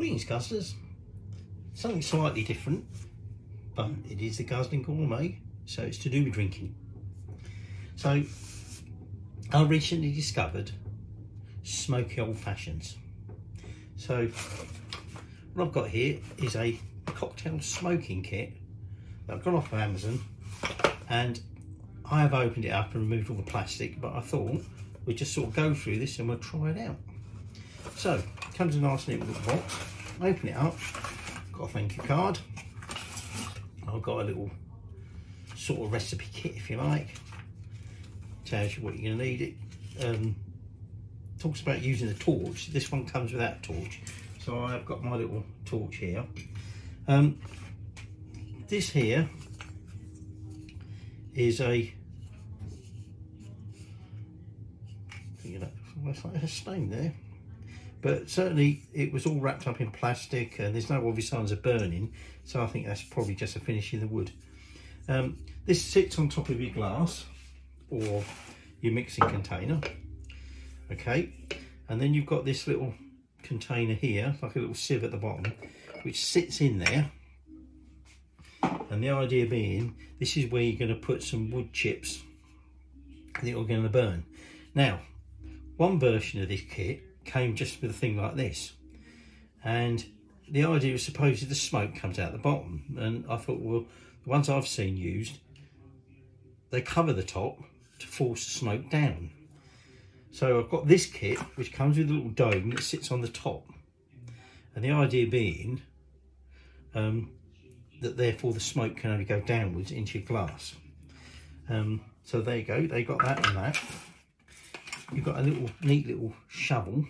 Greetings Guzzlers, something slightly different, but it is the Guzzling Gourmet, so it's to do with drinking. So I recently discovered smoky old fashions. So what I've got here is a cocktail smoking kit that I've got off of Amazon, and I have opened it up and removed all the plastic, but I thought we'd just sort of go through this and we'll try it out. So it comes in a nice little box. Open it up, got a thank you card. I've got a little sort of recipe kit, if you like. Tells you what you're going to need. It talks about using a torch. This one comes without a torch, so I've got my little torch here. This here is a, you know, almost like a stain there, but certainly it was all wrapped up in plastic and there's no obvious signs of burning, so I think that's probably just a finish in the wood. This sits on top of your glass or your mixing container, okay, and then you've got this little container here, like a little sieve at the bottom, which sits in there. And the idea being, this is where you're going to put some wood chips that you're going to burn. Now, one version of this kit came just with a thing like this, and the idea was supposedly the smoke comes out the bottom, and I thought, well, the ones I've seen used, they cover the top to force the smoke down. So I've got this kit which comes with a little dome that sits on the top, and the idea being that therefore the smoke can only go downwards into your glass. So there you go, they got that and that. You've got a little neat little shovel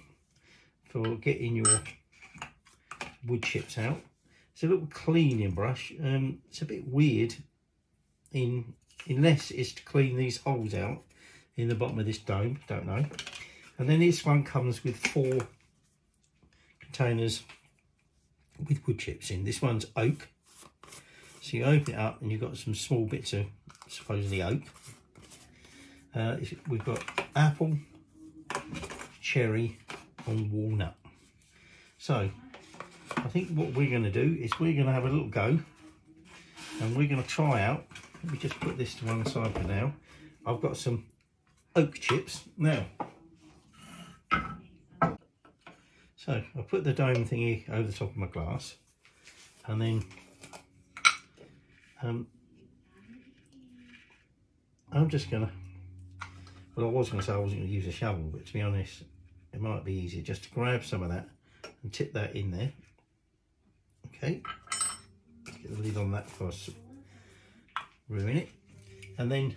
for getting your wood chips out. It's a little cleaning brush. It's a bit weird unless it's to clean these holes out in the bottom of this dome, don't know. And then this one comes with 4 containers with wood chips in. This one's oak. So you open it up and you've got some small bits of supposedly oak. We've got apple, cherry and walnut. So I think what we're going to do is we're going to have a little go and we're going to try out. Let me just put this to one side for now. I've got some oak chips now. So I put the dome thingy over the top of my glass, and then I'm just gonna, well, I was gonna say I wasn't gonna use a shovel, but to be honest, it might be easier just to grab some of that and tip that in there. Okay, get the lid on that before I ruin it, and then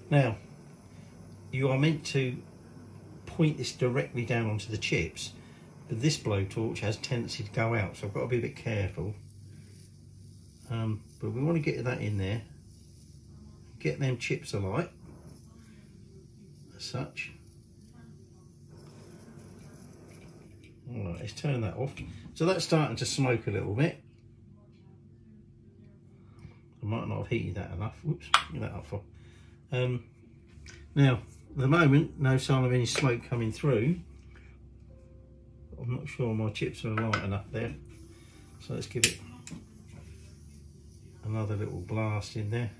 now, you are meant to point this directly down onto the chips, but this blowtorch has a tendency to go out, so I've got to be a bit careful. But we want to get that in there, get them chips alight, as such. Alright, let's turn that off. So that's starting to smoke a little bit. I might not have heated that enough. Whoops, get that up for. Now, at the moment, no sign of any smoke coming through. I'm not sure my chips are light enough there. So let's give it another little blast in there.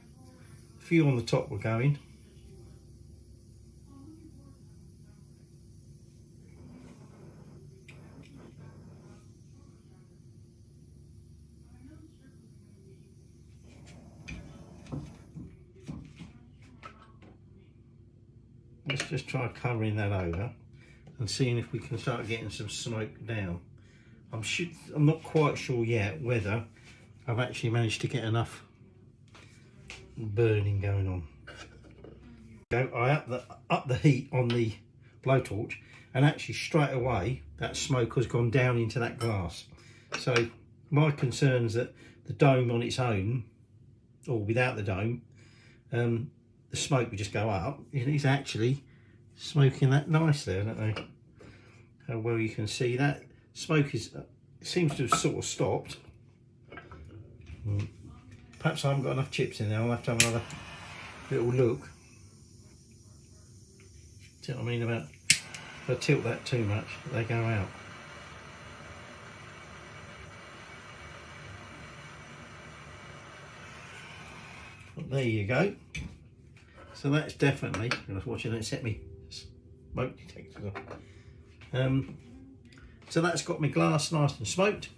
A few on the top were going. Let's just try covering that over and seeing if we can start getting some smoke down. I'm not quite sure yet whether I've actually managed to get enough burning going on. So I up the heat on the blowtorch, and actually straight away that smoke has gone down into that glass. So my concern is that the dome on its own, or without the dome, the smoke would just go up. It's actually smoking that nicely. I don't know how well you can see that. Smoke seems to have sort of stopped. Perhaps I haven't got enough chips in there. I'll have to have another little look. See what I mean about if I tilt that too much, they go out. But there you go. So that's definitely, I was watching it set me smoke detector. So that's got my glass nice and smoked.